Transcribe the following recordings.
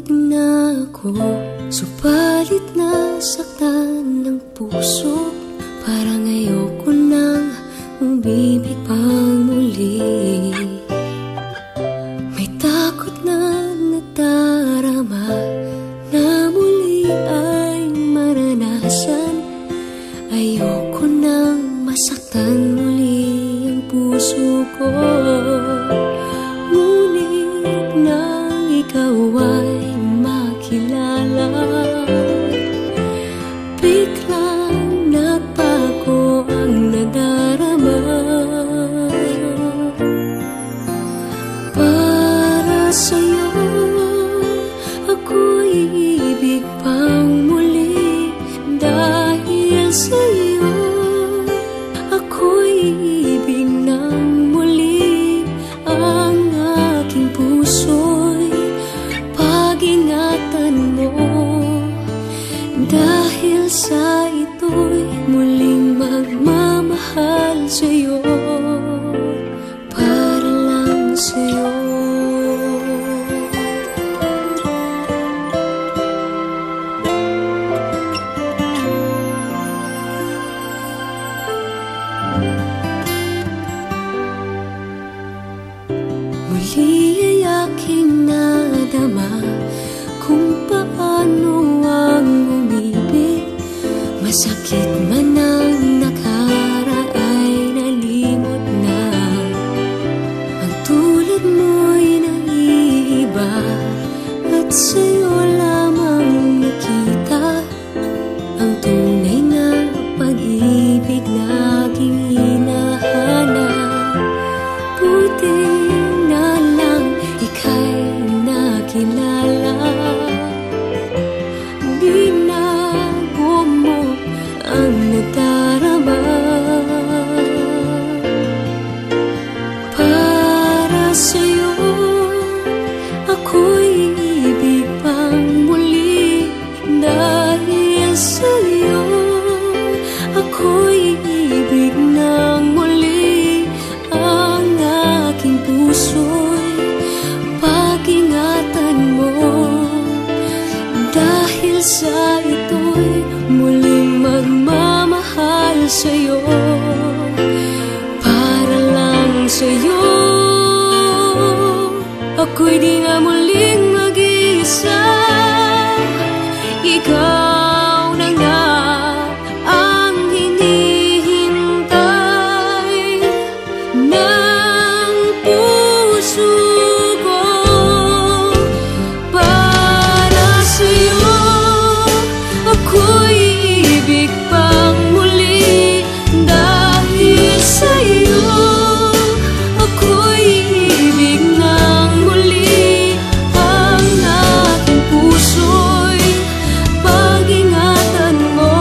na ako, subalit nasaktan ng puso. Parang ayoko nang umibig pang muli. May takot na nadarama na muli ay maranasan. Ayoko nang masaktan muli ang puso ko. Ngunit nang ikaw ay makilala, biglang nagbago ang nadarama. Para sa'yo ako'y ibig pang muli. Dahil sa'yo ako'y ibig ng muli. Ang aking puso'y pag-ingatan mo. Dahil sa ito'y muling magmamahal sa'yo, para lang sa'yo. Muli ay aking nadama kung paano ang umibig. Masakit man ang nakaraan, nalimot na. Ang tulad mo'y naiiba, at sa'yo lamang nakita ang tunay na pag-ibig na aking hinahanap. Buti na lang ika'y nakilala. Binago mo ang nadarama. Para sa'yo ako'y ibig pang muli. Dahil sa'yo ako'y ibig ng muli. Ang aking puso'y pag-ingatan mo. Dahil sa ito'y muling magmamahal sa'yo, para lang sa'yo. Ako'y di nga muling mag-iisa. Ikaw na nga ang hinihintay ng puso ko. Para sa'yo ako'y ibig pang muli. Dahil sa'yo ako'y ibig ng muli. Ang aking puso'y pag-ingatan mo.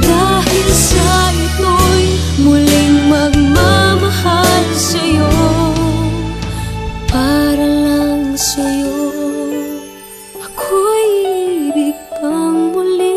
Dahil sa ito'y muling magmamahal sa'yo, para lang sa'yo. Ako'y ibig pang muli.